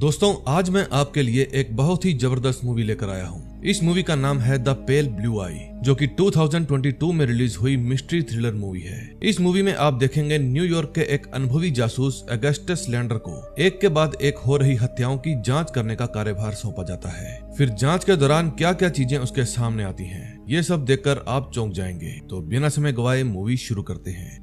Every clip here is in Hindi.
दोस्तों आज मैं आपके लिए एक बहुत ही जबरदस्त मूवी लेकर आया हूँ। इस मूवी का नाम है द पेल ब्लू आई, जो कि 2022 में रिलीज हुई मिस्ट्री थ्रिलर मूवी है। इस मूवी में आप देखेंगे न्यूयॉर्क के एक अनुभवी जासूस अगस्टस लैंडर को एक के बाद एक हो रही हत्याओं की जांच करने का कार्यभार सौंपा जाता है। फिर जांच के दौरान क्या क्या चीजें उसके सामने आती हैं, ये सब देखकर आप चौंक जाएंगे। तो बिना समय गवाए मूवी शुरू करते हैं।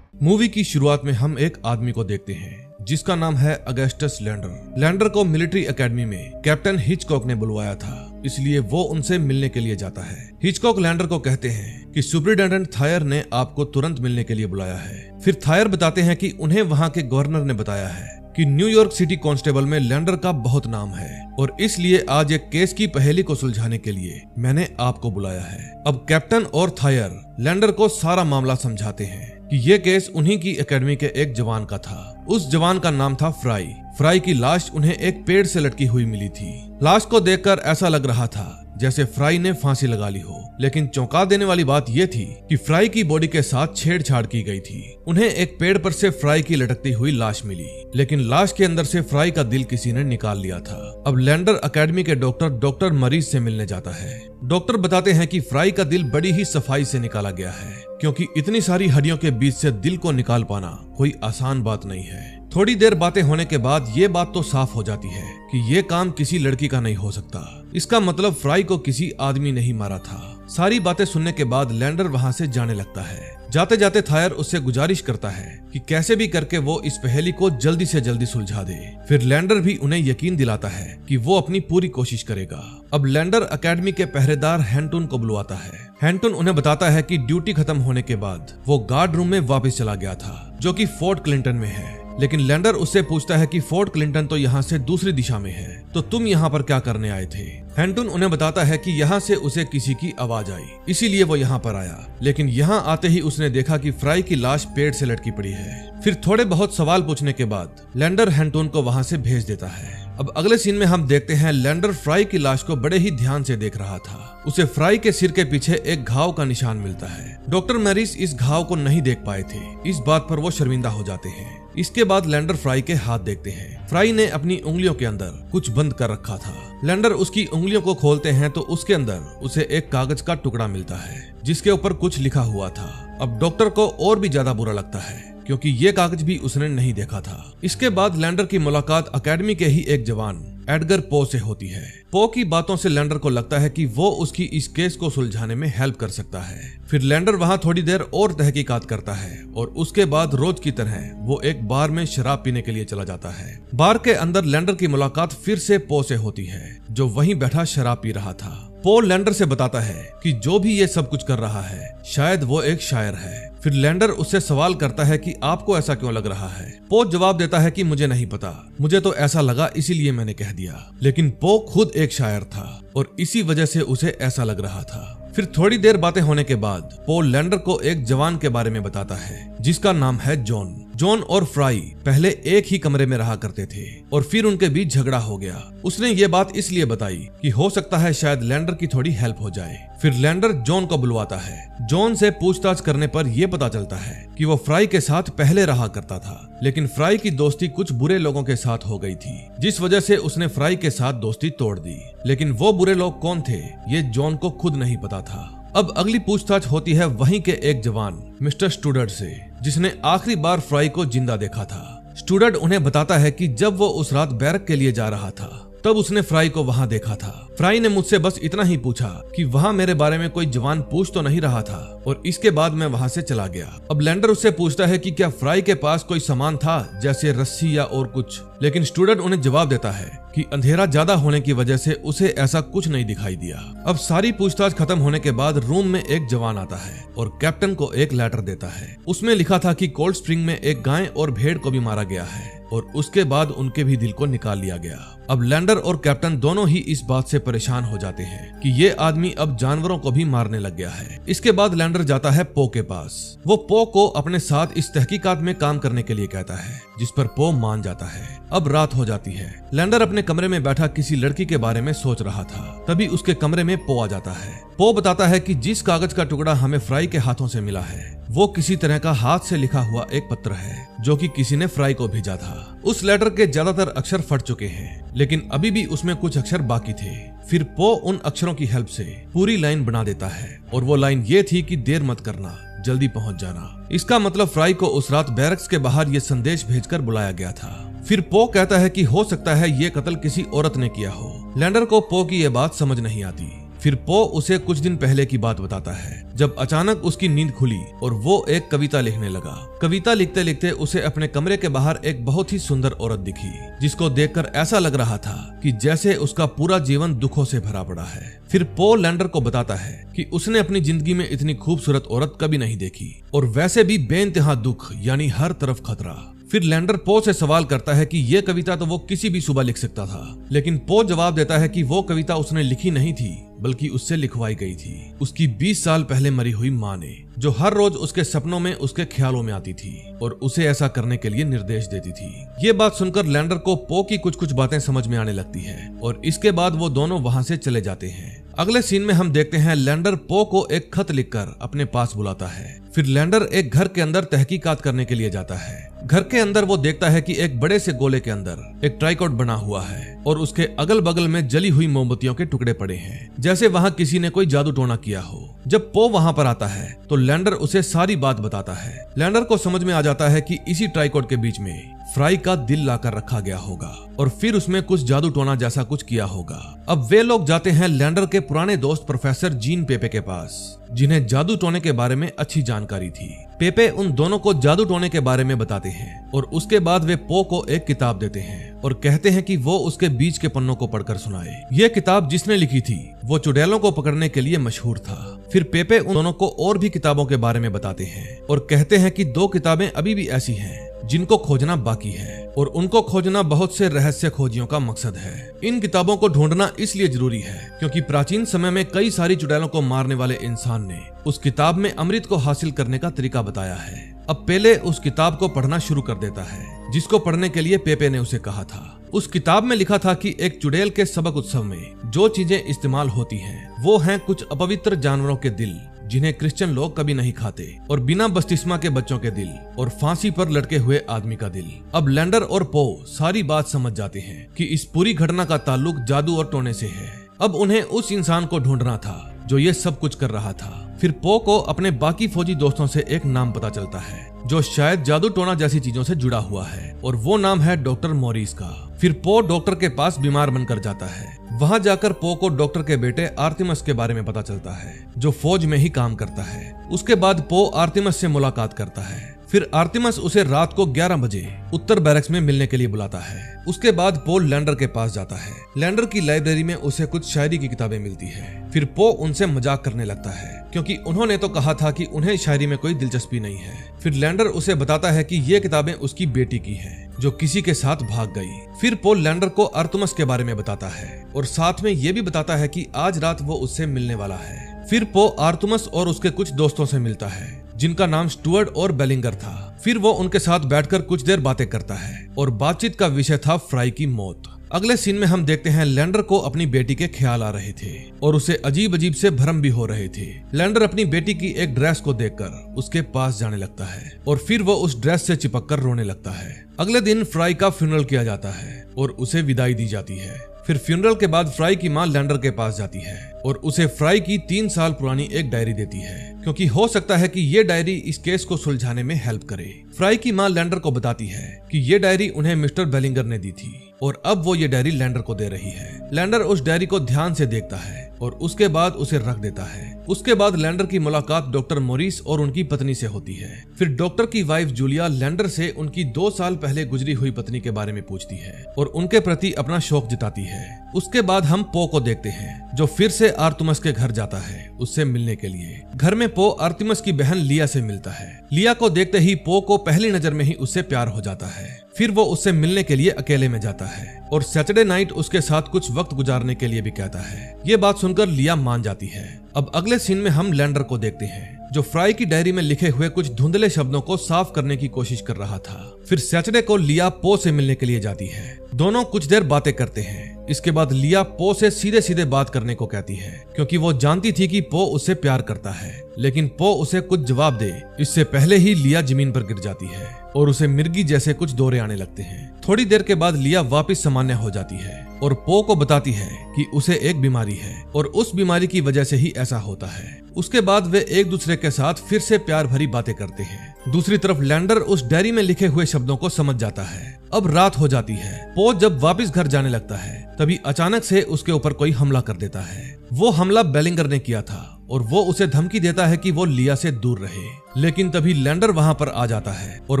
मूवी की शुरुआत में हम एक आदमी को देखते हैं जिसका नाम है अगस्टस लैंडर। लैंडर को मिलिट्री एकेडमी में कैप्टन हिचकॉक ने बुलवाया था, इसलिए वो उनसे मिलने के लिए जाता है। हिचकॉक लैंडर को कहते हैं कि सुपरिटेंडेंट थायर ने आपको तुरंत मिलने के लिए बुलाया है। फिर थायर बताते हैं कि उन्हें वहाँ के गवर्नर ने बताया है कि न्यूयॉर्क सिटी कांस्टेबल में लैंडर का बहुत नाम है और इसलिए आज एक केस की पहेली को सुलझाने के लिए मैंने आपको बुलाया है। अब कैप्टन और थायर लैंडर को सारा मामला समझाते हैं कि ये केस उन्हीं की एकेडमी के एक जवान का था। उस जवान का नाम था फ्राई। फ्राई की लाश उन्हें एक पेड़ से लटकी हुई मिली थी। लाश को देखकर ऐसा लग रहा था जैसे फ्राई ने फांसी लगा ली हो, लेकिन चौंका देने वाली बात यह थी कि फ्राई की बॉडी के साथ छेड़छाड़ की गई थी। उन्हें एक पेड़ पर से फ्राई की लटकती हुई लाश मिली, लेकिन लाश के अंदर से फ्राई का दिल किसी ने निकाल लिया था। अब लैंडर एकेडमी के डॉक्टर मरीज से मिलने जाता है। डॉक्टर बताते हैं कि फ्राई का दिल बड़ी ही सफाई से निकाला गया है, क्योंकि इतनी सारी हड्डियों के बीच से दिल को निकाल पाना कोई आसान बात नहीं है। थोड़ी देर बातें होने के बाद ये बात तो साफ हो जाती है कि ये काम किसी लड़की का नहीं हो सकता। इसका मतलब फ्राई को किसी आदमी नहीं मारा था। सारी बातें सुनने के बाद लैंडर वहाँ से जाने लगता है। जाते जाते थायर उससे गुजारिश करता है कि कैसे भी करके वो इस पहेली को जल्दी से जल्दी सुलझा दे। फिर लैंडर भी उन्हें यकीन दिलाता है कि वो अपनी पूरी कोशिश करेगा। अब लैंडर एकेडमी के पहरेदार हैंटून को बुलवाता है। हैंटून उन्हें बताता है कि ड्यूटी खत्म होने के बाद वो गार्ड रूम में वापस चला गया था, जो कि फोर्ट क्लिंटन में है। लेकिन लैंडर उससे पूछता है कि फोर्ट क्लिंटन तो यहाँ से दूसरी दिशा में है, तो तुम यहाँ पर क्या करने आए थे? हैंटून उन्हें बताता है कि यहाँ से उसे किसी की आवाज आई, इसीलिए वो यहाँ पर आया। लेकिन यहाँ आते ही उसने देखा कि फ्राई की लाश पेड़ से लटकी पड़ी है। फिर थोड़े बहुत सवाल पूछने के बाद लैंडर हैंटून को वहाँ से भेज देता है। अब अगले सीन में हम देखते हैं लैंडर फ्राई की लाश को बड़े ही ध्यान से देख रहा था। उसे फ्राई के सिर के पीछे एक घाव का निशान मिलता है। डॉक्टर मैरिस इस घाव को नहीं देख पाए थे, इस बात पर वो शर्मिंदा हो जाते हैं। इसके बाद लैंडर फ्राई के हाथ देखते हैं। फ्राई ने अपनी उंगलियों के अंदर कुछ बंद कर रखा था। लैंडर उसकी उंगलियों को खोलते हैं तो उसके अंदर उसे एक कागज का टुकड़ा मिलता है जिसके ऊपर कुछ लिखा हुआ था। अब डॉक्टर को और भी ज्यादा बुरा लगता है, क्योंकि ये कागज भी उसने नहीं देखा था। इसके बाद लैंडर की मुलाकात एकेडमी के ही एक जवान एडगर पो से होती है। पो की बातों से लैंडर को लगता है कि वो उसकी इस केस को सुलझाने में हेल्प कर सकता है। फिर लैंडर वहाँ थोड़ी देर और तहकीकात करता है और उसके बाद रोज की तरह वो एक बार में शराब पीने के लिए चला जाता है। बार के अंदर लैंडर की मुलाकात फिर से पो से होती है, जो वहीं बैठा शराब पी रहा था। पो लैंडर से बताता है कि जो भी ये सब कुछ कर रहा है शायद वो एक शायर है। फिर लैंडर उससे सवाल करता है कि आपको ऐसा क्यों लग रहा है? पो जवाब देता है कि मुझे नहीं पता, मुझे तो ऐसा लगा इसीलिए मैंने कह दिया। लेकिन पो खुद एक शायर था और इसी वजह से उसे ऐसा लग रहा था। फिर थोड़ी देर बातें होने के बाद पो लैंडर को एक जवान के बारे में बताता है जिसका नाम है जॉन। जॉन और फ्राई पहले एक ही कमरे में रहा करते थे और फिर उनके बीच झगड़ा हो गया। उसने ये बात इसलिए बताई कि हो सकता है शायद लैंडर की थोड़ी हेल्प हो जाए। फिर लैंडर जॉन को बुलवाता है। जॉन से पूछताछ करने पर यह पता चलता है कि वो फ्राई के साथ पहले रहा करता था, लेकिन फ्राई की दोस्ती कुछ बुरे लोगों के साथ हो गई थी, जिस वजह से उसने फ्राई के साथ दोस्ती तोड़ दी। लेकिन वो बुरे लोग कौन थे ये जॉन को खुद नहीं पता था। अब अगली पूछताछ होती है वहीं के एक जवान मिस्टर स्टूडर्ट से, जिसने आखिरी बार फ्राई को जिंदा देखा था। स्टूडर्ट उन्हें बताता है कि जब वो उस रात बैरक के लिए जा रहा था तब उसने फ्राई को वहां देखा था। फ्राई ने मुझसे बस इतना ही पूछा कि वहां मेरे बारे में कोई जवान पूछ तो नहीं रहा था, और इसके बाद मैं वहां से चला गया। अब लैंडर उससे पूछता है कि क्या फ्राई के पास कोई सामान था, जैसे रस्सी या और कुछ, लेकिन स्टूडेंट उन्हें जवाब देता है कि अंधेरा ज्यादा होने की वजह से उसे ऐसा कुछ नहीं दिखाई दिया। अब सारी पूछताछ खत्म होने के बाद रूम में एक जवान आता है और कैप्टन को एक लेटर देता है। उसमें लिखा था कि कोल्ड स्प्रिंग में एक गाय और भेड़ को भी मारा गया है और उसके बाद उनके भी दिल को निकाल लिया गया। अब लैंडर और कैप्टन दोनों ही इस बात से परेशान हो जाते हैं कि ये आदमी अब जानवरों को भी मारने लग गया है। इसके बाद लैंडर जाता है पो के पास। वो पो को अपने साथ इस तहकीकात में काम करने के लिए कहता है, जिस पर पो मान जाता है। अब रात हो जाती है। लैंडर अपने कमरे में बैठा किसी लड़की के बारे में सोच रहा था, तभी उसके कमरे में पो आ जाता है। पो बताता है कि जिस कागज का टुकड़ा हमें फ्राई के हाथों से मिला है वो किसी तरह का हाथ से लिखा हुआ एक पत्र है जो कि किसी ने फ्राई को भेजा था। उस लेटर के ज्यादातर अक्षर फट चुके हैं, लेकिन अभी भी उसमें कुछ अक्षर बाकी थे। फिर पो उन अक्षरों की हेल्प से पूरी लाइन बना देता है और वो लाइन ये थी कि देर मत करना, जल्दी पहुंच जाना। इसका मतलब फ्राई को उस रात बैरक्स के बाहर ये संदेश भेजकर बुलाया गया था। फिर पो कहता है कि हो सकता है ये कत्ल किसी औरत ने किया हो। लैंडर को पो की ये बात समझ नहीं आती। फिर पो उसे कुछ दिन पहले की बात बताता है, जब अचानक उसकी नींद खुली और वो एक कविता लिखने लगा। कविता लिखते लिखते उसे अपने कमरे के बाहर एक बहुत ही सुंदर औरत दिखी, जिसको देखकर ऐसा लग रहा था कि जैसे उसका पूरा जीवन दुखों से भरा पड़ा है। फिर पो लैंडर को बताता है कि उसने अपनी जिंदगी में इतनी खूबसूरत औरत कभी नहीं देखी, और वैसे भी बेइंतहा दुख, यानी हर तरफ खतरा। फिर लैंडर पो से सवाल करता है कि ये कविता तो वो किसी भी सुबह लिख सकता था, लेकिन पो जवाब देता है कि वो कविता उसने लिखी नहीं थी, बल्कि उससे लिखवाई गई थी उसकी 20 साल पहले मरी हुई माँ ने, जो हर रोज उसके सपनों में उसके ख्यालों में आती थी और उसे ऐसा करने के लिए निर्देश देती थी। ये बात सुनकर लैंडर को पो की कुछ बातें समझ में आने लगती है और इसके बाद वो दोनों वहां से चले जाते हैं। अगले सीन में हम देखते हैं लैंडर पो को एक खत लिखकर अपने पास बुलाता है। फिर लैंडर एक घर के अंदर तहकीकात करने के लिए जाता है। घर के अंदर वो देखता है कि एक बड़े से गोले के अंदर एक ट्राइकॉट बना हुआ है और उसके अगल बगल में जली हुई मोमबत्तियों के टुकड़े पड़े हैं, जैसे वहां किसी ने कोई जादू टोना किया हो। जब पो वहां पर आता है तो लैंडर उसे सारी बात बताता है। लैंडर को समझ में आ जाता है कि इसी ट्राइकॉट के बीच में फ्राई का दिल लाकर रखा गया होगा और फिर उसमें कुछ जादू टोना जैसा कुछ किया होगा। अब वे लोग जाते हैं लैंडर के पुराने दोस्त प्रोफेसर जीन पेपे के पास, जिन्हें जादू टोने के बारे में अच्छी जानकारी थी। पेपे उन दोनों को जादू टोने के बारे में बताते हैं और उसके बाद वे पो को एक किताब देते हैं और कहते हैं कि वो उसके बीच के पन्नों को पढ़कर सुनाए। ये किताब जिसने लिखी थी वो चुड़ैलों को पकड़ने के लिए मशहूर था। फिर पेपे उन दोनों को और भी किताबों के बारे में बताते हैं और कहते हैं कि 2 किताबें अभी भी ऐसी हैं जिनको खोजना बाकी है और उनको खोजना बहुत से रहस्य खोजियों का मकसद है। इन किताबों को ढूंढना इसलिए जरूरी है क्योंकि प्राचीन समय में कई सारी चुड़ैलों को मारने वाले इंसान ने उस किताब में अमृत को हासिल करने का तरीका बताया है। अब पेले उस किताब को पढ़ना शुरू कर देता है, जिसको पढ़ने के लिए पेपे ने उसे कहा था। उस किताब में लिखा था कि एक चुड़ैल के सबक उत्सव में जो चीजें इस्तेमाल होती हैं वो हैं कुछ अपवित्र जानवरों के दिल, जिन्हें क्रिश्चियन लोग कभी नहीं खाते, और बिना बपतिस्मा के बच्चों के दिल, और फांसी पर लटके हुए आदमी का दिल। अब लैंडर और पो सारी बात समझ जाते हैं कि इस पूरी घटना का ताल्लुक जादू और टोने से है। अब उन्हें उस इंसान को ढूंढना था जो ये सब कुछ कर रहा था। फिर पो को अपने बाकी फौजी दोस्तों से एक नाम पता चलता है जो शायद जादू टोना जैसी चीजों से जुड़ा हुआ है, और वो नाम है डॉक्टर मॉरिस का। फिर पो डॉक्टर के पास बीमार बनकर जाता है। वहां जाकर पो को डॉक्टर के बेटे आर्तिमस के बारे में पता चलता है, जो फौज में ही काम करता है। उसके बाद पो आर्तिमस से मुलाकात करता है। फिर आर्तिमस उसे रात को 11 बजे उत्तर बैरक्स में मिलने के लिए बुलाता है। उसके बाद पो लैंडर के पास जाता है। लैंडर की लाइब्रेरी में उसे कुछ शायरी की किताबें मिलती है। फिर पो उनसे मजाक करने लगता है क्योंकि उन्होंने तो कहा था कि उन्हें शायरी में कोई दिलचस्पी नहीं है। फिर लैंडर उसे बताता है कि ये किताबें उसकी बेटी की हैं, जो किसी के साथ भाग गई। फिर पो लैंडर को आर्तिमस के बारे में बताता है और साथ में ये भी बताता है कि आज रात वो उससे मिलने वाला है। फिर पो आर्तिमस और उसके कुछ दोस्तों से मिलता है जिनका नाम स्टुअर्ट और बेलिंगर था। फिर वो उनके साथ बैठकर कुछ देर बातें करता है और बातचीत का विषय था फ्राई की मौत। अगले सीन में हम देखते हैं लैंडर को अपनी बेटी के ख्याल आ रहे थे और उसे अजीब अजीब से भ्रम भी हो रहे थे। लैंडर अपनी बेटी की एक ड्रेस को देखकर उसके पास जाने लगता है और फिर वो उस ड्रेस से चिपककर रोने लगता है। अगले दिन फ्राई का फ्यूनरल किया जाता है और उसे विदाई दी जाती है। फिर फ्यूनरल के बाद फ्राई की मां लैंडर के पास जाती है और उसे फ्राई की 3 साल पुरानी एक डायरी देती है, क्योंकि हो सकता है कि ये डायरी इस केस को सुलझाने में हेल्प करे। फ्राई की मां लैंडर को बताती है कि ये डायरी उन्हें मिस्टर बेलिंगर ने दी थी और अब वो ये डायरी लैंडर को दे रही है। लैंडर उस डायरी को ध्यान से देखता है और उसके बाद उसे रख देता है। उसके बाद लैंडर की मुलाकात डॉक्टर मॉरिस और उनकी पत्नी से होती है। फिर डॉक्टर की वाइफ जूलिया लैंडर से उनकी 2 साल पहले गुजरी हुई पत्नी के बारे में पूछती है और उनके प्रति अपना शौक जताती है। उसके बाद हम पो को देखते हैं जो फिर से आर्तेमिस के घर जाता है उससे मिलने के लिए। घर में पो आर्तेमिस की बहन लिया से मिलता है। लिया को देखते ही पो को पहली नजर में ही उससे प्यार हो जाता है। फिर वो उससे मिलने के लिए अकेले में जाता है और सैटरडे नाइट उसके साथ कुछ वक्त गुजारने के लिए भी कहता है। ये बात सुनकर लिया मान जाती है। अब अगले सीन में हम लैंडर को देखते हैं जो फ्राई की डायरी में लिखे हुए कुछ धुंधले शब्दों को साफ करने की कोशिश कर रहा था। फिर सैटरडे को लिया पो से मिलने के लिए जाती है। दोनों कुछ देर बातें करते हैं। इसके बाद लिया पो से सीधे सीधे बात करने को कहती है क्योंकि वो जानती थी कि पो उससे प्यार करता है, लेकिन पो उसे कुछ जवाब दे इससे पहले ही लिया जमीन पर गिर जाती है और उसे मिर्गी जैसे कुछ दौरे आने लगते हैं। थोड़ी देर के बाद लिया वापस सामान्य हो जाती है और पो को बताती है कि उसे एक बीमारी है और उस बीमारी की वजह से ही ऐसा होता है। उसके बाद वे एक दूसरे के साथ फिर से प्यार भरी बातें करते हैं। दूसरी तरफ लैंडर उस डायरी में लिखे हुए शब्दों को समझ जाता है। अब रात हो जाती है। पो जब वापस घर जाने लगता है तभी अचानक से उसके ऊपर कोई हमला कर देता है। वो हमला बेलिंगर ने किया था और वो उसे धमकी देता है कि वो लिया से दूर रहे, लेकिन तभी लैंडर वहां पर आ जाता है और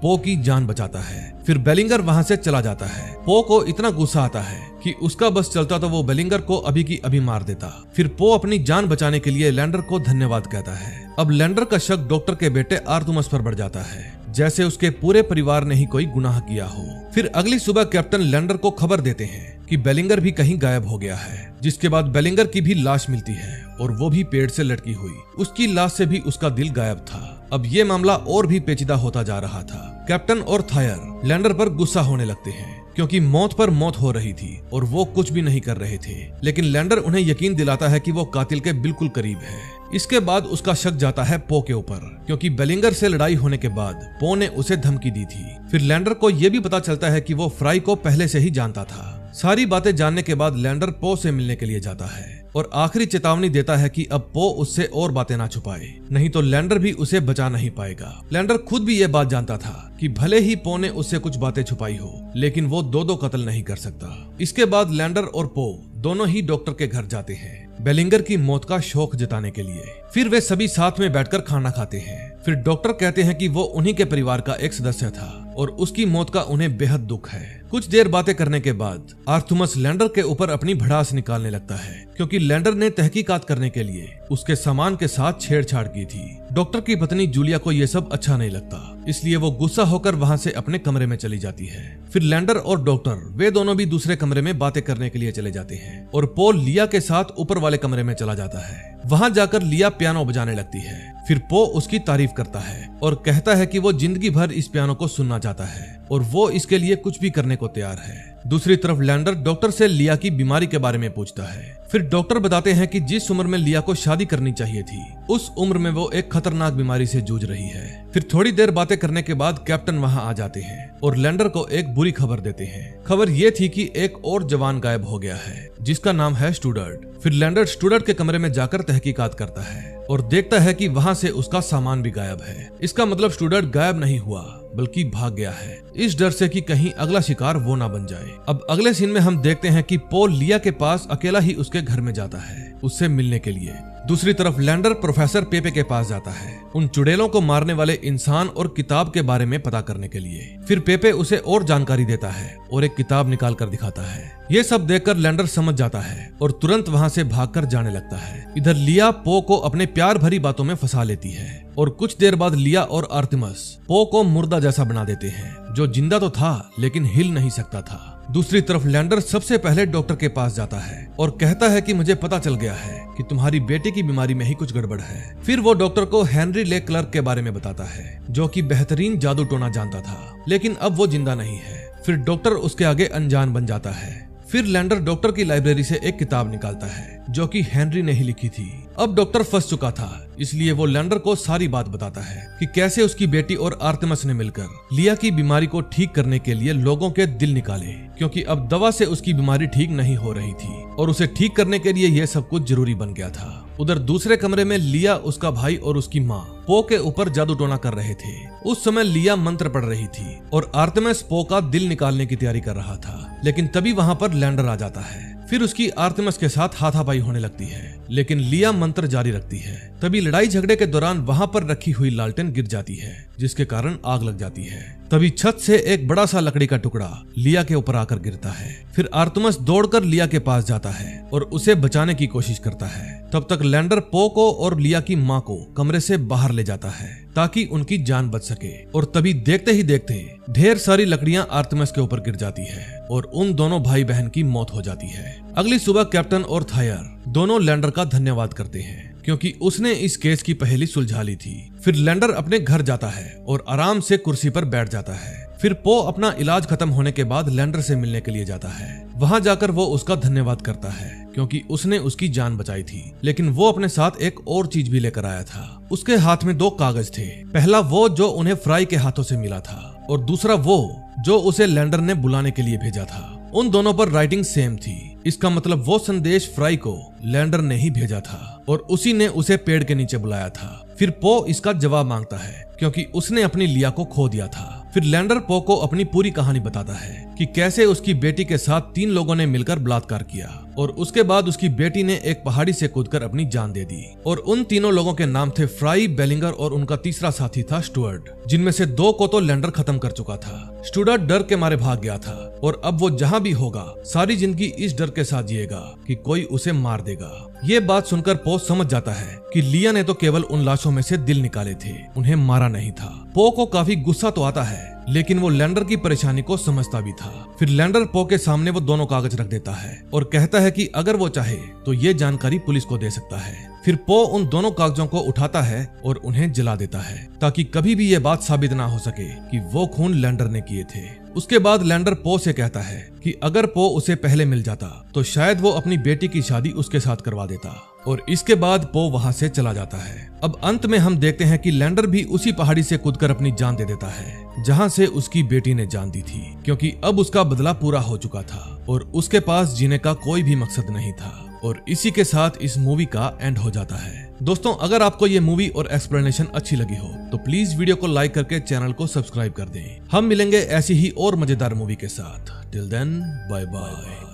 पो की जान बचाता है। फिर बेलिंगर वहां से चला जाता है। पो को इतना गुस्सा आता है कि उसका बस चलता तो वो बेलिंगर को अभी की अभी मार देता। फिर पो अपनी जान बचाने के लिए लैंडर को धन्यवाद कहता है। अब लैंडर का शक डॉक्टर के बेटे आर्तेमिस पर बढ़ जाता है, जैसे उसके पूरे परिवार ने ही कोई गुनाह किया हो। फिर अगली सुबह कैप्टन लैंडर को खबर देते हैं कि बेलिंगर भी कहीं गायब हो गया है, जिसके बाद बेलिंगर की भी लाश मिलती है और वो भी पेड़ से लटकी हुई। उसकी लाश से भी उसका दिल गायब था। अब ये मामला और भी पेचीदा होता जा रहा था। कैप्टन और थायर लैंडर पर गुस्सा होने लगते हैं क्योंकि मौत पर मौत हो रही थी और वो कुछ भी नहीं कर रहे थे, लेकिन लैंडर उन्हें यकीन दिलाता है कि वो कातिल के बिल्कुल करीब है। इसके बाद उसका शक जाता है पो के ऊपर क्योंकि बेलिंगर से लड़ाई होने के बाद पो ने उसे धमकी दी थी। फिर लैंडर को यह भी पता चलता है कि वो फ्राई को पहले से ही जानता था। सारी बातें जानने के बाद लैंडर पो से मिलने के लिए जाता है और आखिरी चेतावनी देता है कि अब पो उससे और बातें ना छुपाए, नहीं तो लैंडर भी उसे बचा नहीं पाएगा। लैंडर खुद भी ये बात जानता था कि भले ही पो ने उससे कुछ बातें छुपाई हो, लेकिन वो दो कत्ल नहीं कर सकता। इसके बाद लैंडर और पो दोनों ही डॉक्टर के घर जाते हैं बेलिंगर की मौत का शोक जताने के लिए। फिर वे सभी साथ में बैठकर खाना खाते हैं। फिर डॉक्टर कहते हैं कि वो उन्हीं के परिवार का एक सदस्य था और उसकी मौत का उन्हें बेहद दुख है। कुछ देर बातें करने के बाद आर्तेमिस लैंडर के ऊपर अपनी भड़ास निकालने लगता है क्योंकि लैंडर ने तहकीकात करने के लिए उसके सामान के साथ छेड़छाड़ की थी। डॉक्टर की पत्नी जूलिया को यह सब अच्छा नहीं लगता, इसलिए वो गुस्सा होकर वहां से अपने कमरे में चली जाती है। फिर लैंडर और डॉक्टर वे दोनों भी दूसरे कमरे में बातें करने के लिए चले जाते हैं और पो लिया के साथ ऊपर वाले कमरे में चला जाता है। वहां जाकर लिया पियानो बजाने लगती है। फिर पो उसकी तारीफ करता है और कहता है कि वो जिंदगी भर इस पियानो को सुनना चाहता है और वो इसके लिए कुछ भी करने को तैयार है। दूसरी तरफ लैंडर डॉक्टर से लिया की बीमारी के बारे में पूछता है। फिर डॉक्टर बताते हैं कि जिस उम्र में लिया को शादी करनी चाहिए थी, उस उम्र में वो एक खतरनाक बीमारी से जूझ रही है। फिर थोड़ी देर बातें करने के बाद कैप्टन वहां आ जाते हैं और लैंडर को एक बुरी खबर देते हैं। खबर ये थी कि एक और जवान गायब हो गया है जिसका नाम है स्टूडर्ट। फिर लैंडर स्टूडर्ट के कमरे में जाकर तहकीकात करता है और देखता है कि वहां से उसका सामान भी गायब है। इसका मतलब स्टूडर्ट गायब नहीं हुआ बल्कि भाग गया है, इस डर से कि कहीं अगला शिकार वो ना बन जाए। अब अगले सीन में हम देखते हैं कि पो लिया के पास अकेला ही उसके घर में जाता है उससे मिलने के लिए। दूसरी तरफ लैंडर प्रोफेसर पेपे के पास जाता है उन चुड़ैलों को मारने वाले इंसान और किताब के बारे में पता करने के लिए। फिर पेपे उसे और जानकारी देता है और एक किताब निकाल कर दिखाता है। ये सब देखकर लैंडर समझ जाता है और तुरंत वहां से भागकर जाने लगता है। इधर लिया पो को अपने प्यार भरी बातों में फंसा लेती है और कुछ देर बाद लिया और आर्तेमिस पो को मुर्दा जैसा बना देते हैं, जो जिंदा तो था लेकिन हिल नहीं सकता था। दूसरी तरफ लैंडर सबसे पहले डॉक्टर के पास जाता है और कहता है कि मुझे पता चल गया है कि तुम्हारी बेटे की बीमारी में ही कुछ गड़बड़ है। फिर वो डॉक्टर को हेनरी ले क्लर्क के बारे में बताता है जो कि बेहतरीन जादू टोना जानता था, लेकिन अब वो जिंदा नहीं है। फिर डॉक्टर उसके आगे अनजान बन जाता है। फिर लैंडर डॉक्टर की लाइब्रेरी से एक किताब निकालता है जो कि हेनरी ने ही लिखी थी। अब डॉक्टर फंस चुका था, इसलिए वो लैंडर को सारी बात बताता है कि कैसे उसकी बेटी और आर्तेमिस ने मिलकर लिया की बीमारी को ठीक करने के लिए लोगों के दिल निकाले, क्योंकि अब दवा से उसकी बीमारी ठीक नहीं हो रही थी और उसे ठीक करने के लिए यह सब कुछ जरूरी बन गया था। उधर दूसरे कमरे में लिया, उसका भाई और उसकी माँ पो के ऊपर जादू टोना कर रहे थे। उस समय लिया मंत्र पढ़ रही थी और आर्तेमिस पो का दिल निकालने की तैयारी कर रहा था, लेकिन तभी वहां पर लैंडर आ जाता है। फिर उसकी आर्तेमिस के साथ हाथापाई होने लगती है, लेकिन लिया मंत्र जारी रखती है। तभी लड़ाई झगड़े के दौरान वहां पर रखी हुई लालटेन गिर जाती है, जिसके कारण आग लग जाती है। तभी छत से एक बड़ा सा लकड़ी का टुकड़ा लिया के ऊपर आकर गिरता है। फिर आर्तुमस दौड़कर लिया के पास जाता है और उसे बचाने की कोशिश करता है। तब तक लैंडर पो को और लिया की माँ को कमरे से बाहर ले जाता है ताकि उनकी जान बच सके। और तभी देखते ही देखते ढेर सारी लकड़ियां आर्तुमस के ऊपर गिर जाती है और उन दोनों भाई बहन की मौत हो जाती है। अगली सुबह कैप्टन और थायर दोनों लैंडर का धन्यवाद करते हैं क्योंकि उसने इस केस की पहेली सुलझा ली थी। फिर लैंडर अपने घर जाता है और आराम से कुर्सी पर बैठ जाता है। फिर पो अपना इलाज खत्म होने के बाद लैंडर से मिलने के लिए जाता है। वहां जाकर वो उसका धन्यवाद करता है क्योंकि उसने उसकी जान बचाई थी। लेकिन वो अपने साथ एक और चीज भी लेकर आया था। उसके हाथ में 2 कागज थे। पहला वो जो उन्हें फ्राई के हाथों से मिला था और दूसरा वो जो उसे लैंडर ने बुलाने के लिए भेजा था। उन दोनों पर राइटिंग सेम थी। इसका मतलब वो संदेश फ्राई को लैंडर ने ही भेजा था और उसी ने उसे पेड़ के नीचे बुलाया था। फिर पो इसका जवाब मांगता है क्योंकि उसने अपनी लिया को खो दिया था। फिर लैंडर पो को अपनी पूरी कहानी बताता है कि कैसे उसकी बेटी के साथ 3 लोगों ने मिलकर बलात्कार किया और उसके बाद उसकी बेटी ने एक पहाड़ी से कूदकर अपनी जान दे दी। और उन तीनों लोगों के नाम थे फ्राई, बेलिंगर और उनका तीसरा साथी था स्टुअर्ट, जिनमें से 2 को तो लैंडर खत्म कर चुका था। स्टुअर्ट डर के मारे भाग गया था और अब वो जहां भी होगा सारी जिंदगी इस डर के साथ जिएगा कि कोई उसे मार देगा। ये बात सुनकर पो समझ जाता है कि लिया ने तो केवल उन लाशों में से दिल निकाले थे, उन्हें मारा नहीं था। पो को काफी गुस्सा तो आता है लेकिन वो लैंडर की परेशानी को समझता भी था। फिर लैंडर पो के सामने वो दोनों कागज रख देता है और कहता है कि अगर वो चाहे तो ये जानकारी पुलिस को दे सकता है। फिर पो उन दोनों कागजों को उठाता है और उन्हें जला देता है ताकि कभी भी ये बात साबित ना हो सके कि वो खून लैंडर ने किए थे। उसके बाद लैंडर पो से कहता है कि अगर पो उसे पहले मिल जाता तो शायद वो अपनी बेटी की शादी उसके साथ करवा देता। और इसके बाद पो वहां से चला जाता है। अब अंत में हम देखते हैं कि लैंडर भी उसी पहाड़ी से कूदकर अपनी जान दे देता है जहां से उसकी बेटी ने जान दी थी, क्योंकि अब उसका बदला पूरा हो चुका था और उसके पास जीने का कोई भी मकसद नहीं था। और इसी के साथ इस मूवी का एंड हो जाता है। दोस्तों, अगर आपको ये मूवी और एक्सप्लेनेशन अच्छी लगी हो तो प्लीज वीडियो को लाइक करके चैनल को सब्सक्राइब कर दें। हम मिलेंगे ऐसी ही और मजेदार मूवी के साथ। Till then, bye bye.